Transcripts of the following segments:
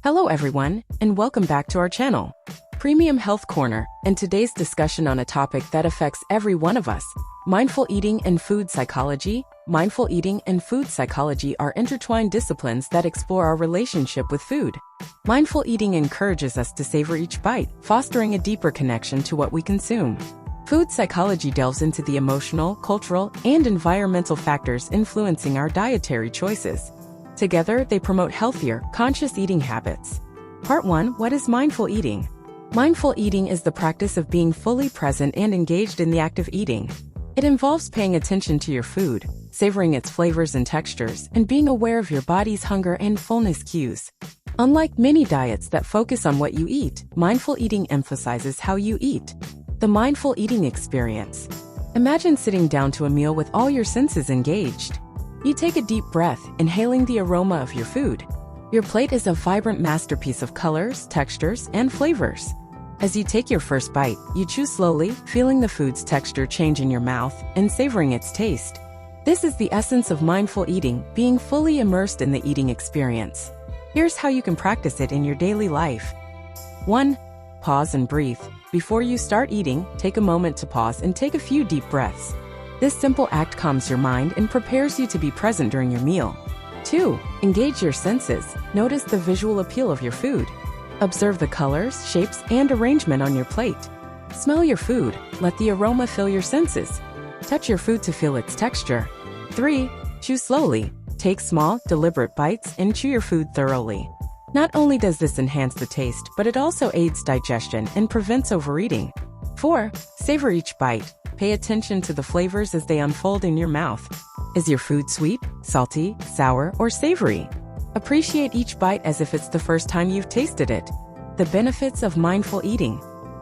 Hello everyone, and welcome back to our channel, Premium Health Corner, and today's discussion on a topic that affects every one of us, mindful eating and food psychology. Mindful eating and food psychology are intertwined disciplines that explore our relationship with food. Mindful eating encourages us to savor each bite, fostering a deeper connection to what we consume. Food psychology delves into the emotional, cultural, and environmental factors influencing our dietary choices. Together, they promote healthier, conscious eating habits. Part 1. What is mindful eating? Mindful eating is the practice of being fully present and engaged in the act of eating. It involves paying attention to your food, savoring its flavors and textures, and being aware of your body's hunger and fullness cues. Unlike many diets that focus on what you eat, mindful eating emphasizes how you eat. The mindful eating experience. Imagine sitting down to a meal with all your senses engaged. You take a deep breath, inhaling the aroma of your food. Your plate is a vibrant masterpiece of colors, textures, and flavors. As you take your first bite, you chew slowly, feeling the food's texture change in your mouth and savoring its taste. This is the essence of mindful eating, being fully immersed in the eating experience. Here's how you can practice it in your daily life. 1. Pause and breathe. Before you start eating, take a moment to pause and take a few deep breaths. This simple act calms your mind and prepares you to be present during your meal. 2. Engage your senses. Notice the visual appeal of your food. Observe the colors, shapes, and arrangement on your plate. Smell your food. Let the aroma fill your senses. Touch your food to feel its texture. 3. Chew slowly. Take small, deliberate bites and chew your food thoroughly. Not only does this enhance the taste, but it also aids digestion and prevents overeating. 4. Savor each bite. Pay attention to the flavors as they unfold in your mouth. Is your food sweet, salty, sour, or savory? Appreciate each bite as if it's the first time you've tasted it. The benefits of mindful eating.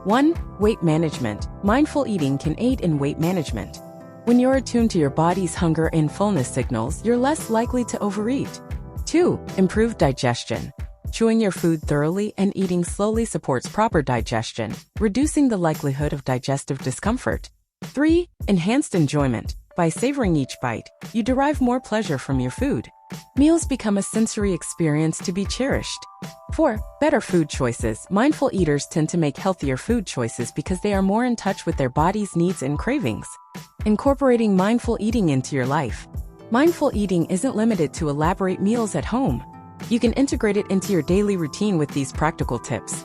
1. Weight management. Mindful eating can aid in weight management. When you're attuned to your body's hunger and fullness signals, you're less likely to overeat. 2. Improved digestion. Chewing your food thoroughly and eating slowly supports proper digestion, reducing the likelihood of digestive discomfort. 3. Enhanced enjoyment. By savoring each bite, you derive more pleasure from your food. Meals become a sensory experience to be cherished. 4. Better food choices. Mindful eaters tend to make healthier food choices because they are more in touch with their body's needs and cravings. Incorporating mindful eating into your life. Mindful eating isn't limited to elaborate meals at home. You can integrate it into your daily routine with these practical tips.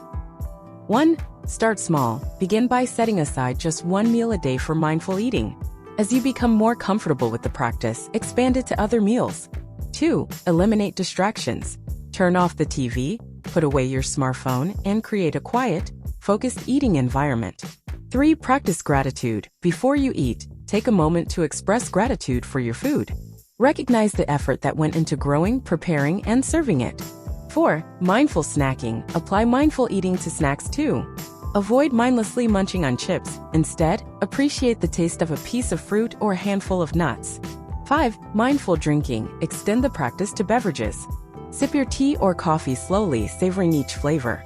1. Start small. Begin by setting aside just one meal a day for mindful eating. As you become more comfortable with the practice, expand it to other meals. 2. Eliminate distractions. Turn off the TV, put away your smartphone, and create a quiet, focused eating environment. 3. Practice gratitude. Before you eat, take a moment to express gratitude for your food. Recognize the effort that went into growing, preparing, and serving it. 4. Mindful snacking. Apply mindful eating to snacks too. Avoid mindlessly munching on chips. Instead, appreciate the taste of a piece of fruit or a handful of nuts. 5. Mindful drinking. Extend the practice to beverages. Sip your tea or coffee slowly, savoring each flavor.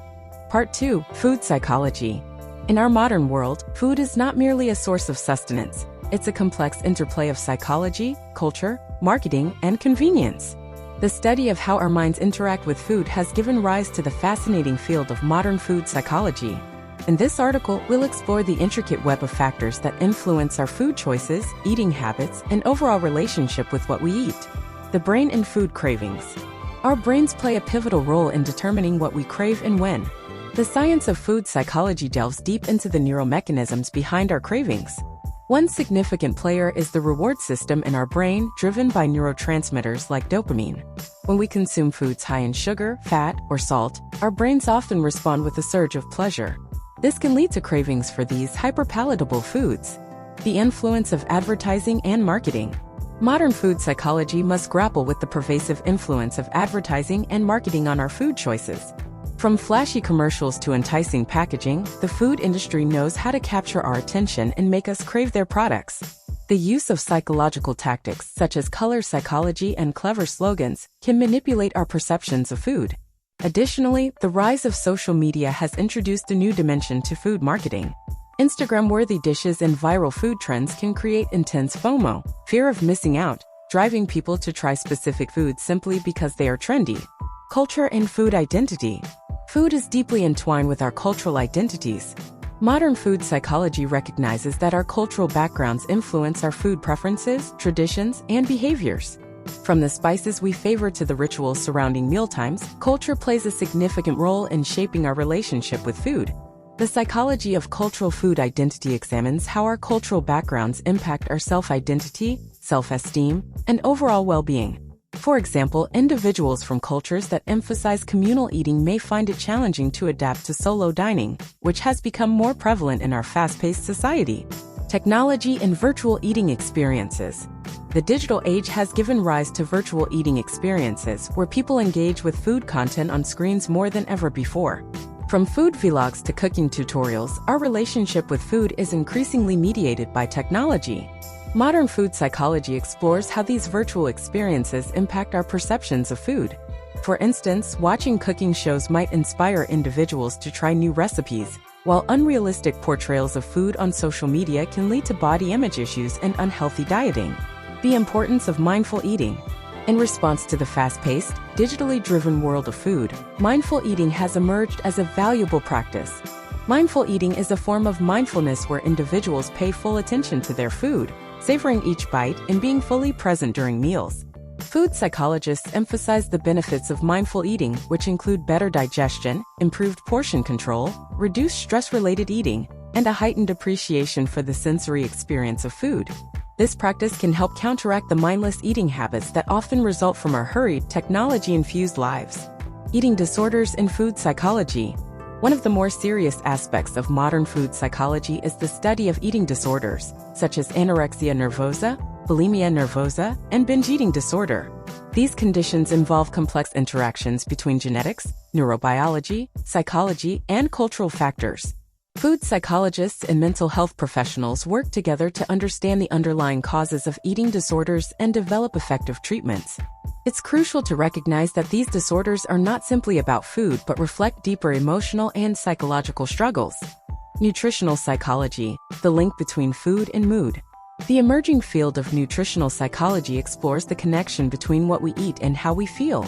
Part 2. Food psychology. In our modern world, food is not merely a source of sustenance. It's a complex interplay of psychology, culture, marketing, and convenience. The study of how our minds interact with food has given rise to the fascinating field of modern food psychology. In this article, we'll explore the intricate web of factors that influence our food choices, eating habits, and overall relationship with what we eat. The brain and food cravings. Our brains play a pivotal role in determining what we crave and when. The science of food psychology delves deep into the neural mechanisms behind our cravings. One significant player is the reward system in our brain, driven by neurotransmitters like dopamine. When we consume foods high in sugar, fat, or salt, our brains often respond with a surge of pleasure. This can lead to cravings for these hyperpalatable foods. The influence of advertising and marketing. Modern food psychology must grapple with the pervasive influence of advertising and marketing on our food choices. From flashy commercials to enticing packaging, the food industry knows how to capture our attention and make us crave their products. The use of psychological tactics such as color psychology and clever slogans can manipulate our perceptions of food. Additionally, the rise of social media has introduced a new dimension to food marketing. Instagram-worthy dishes and viral food trends can create intense FOMO, fear of missing out, driving people to try specific foods simply because they are trendy. Culture and food identity. Food is deeply entwined with our cultural identities. Modern food psychology recognizes that our cultural backgrounds influence our food preferences, traditions, and behaviors. From the spices we favor to the rituals surrounding mealtimes, culture plays a significant role in shaping our relationship with food. The psychology of cultural food identity examines how our cultural backgrounds impact our self-identity, self-esteem, and overall well-being. For example, individuals from cultures that emphasize communal eating may find it challenging to adapt to solo dining, which has become more prevalent in our fast-paced society. Technology and virtual eating experiences. The digital age has given rise to virtual eating experiences where people engage with food content on screens more than ever before. From food vlogs to cooking tutorials, our relationship with food is increasingly mediated by technology. Modern food psychology explores how these virtual experiences impact our perceptions of food. For instance, watching cooking shows might inspire individuals to try new recipes, while unrealistic portrayals of food on social media can lead to body image issues and unhealthy dieting. The importance of mindful eating. In response to the fast-paced, digitally driven world of food, mindful eating has emerged as a valuable practice. Mindful eating is a form of mindfulness where individuals pay full attention to their food, savoring each bite and being fully present during meals. Food psychologists emphasize the benefits of mindful eating, which include better digestion, improved portion control, reduced stress-related eating, and a heightened appreciation for the sensory experience of food. This practice can help counteract the mindless eating habits that often result from our hurried, technology-infused lives. Eating disorders in food psychology. One of the more serious aspects of modern food psychology is the study of eating disorders, such as anorexia nervosa, bulimia nervosa, and binge eating disorder. These conditions involve complex interactions between genetics, neurobiology, psychology, and cultural factors. Food psychologists and mental health professionals work together to understand the underlying causes of eating disorders and develop effective treatments. It's crucial to recognize that these disorders are not simply about food but reflect deeper emotional and psychological struggles. Nutritional psychology, the link between food and mood. The emerging field of nutritional psychology explores the connection between what we eat and how we feel.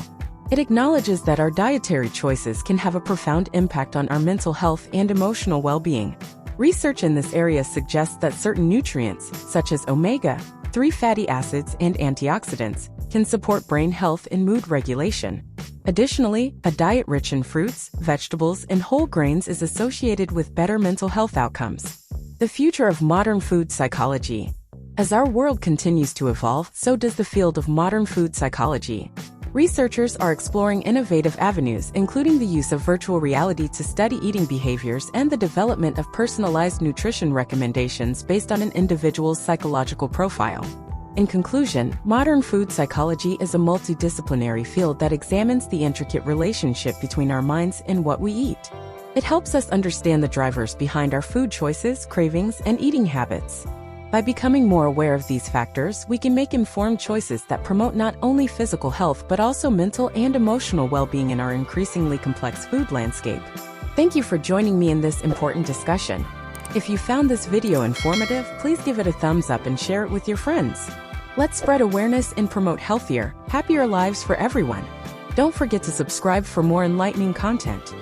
It acknowledges that our dietary choices can have a profound impact on our mental health and emotional well-being. Research in this area suggests that certain nutrients, such as omega-3 fatty acids and antioxidants, can support brain health and mood regulation. Additionally, a diet rich in fruits, vegetables, and whole grains is associated with better mental health outcomes. The future of modern food psychology. As our world continues to evolve, so does the field of modern food psychology. Researchers are exploring innovative avenues, including the use of virtual reality to study eating behaviors and the development of personalized nutrition recommendations based on an individual's psychological profile. In conclusion, modern food psychology is a multidisciplinary field that examines the intricate relationship between our minds and what we eat. It helps us understand the drivers behind our food choices, cravings, and eating habits. By becoming more aware of these factors, we can make informed choices that promote not only physical health but also mental and emotional well-being in our increasingly complex food landscape. Thank you for joining me in this important discussion. If you found this video informative, please give it a thumbs up and share it with your friends. Let's spread awareness and promote healthier, happier lives for everyone. Don't forget to subscribe for more enlightening content.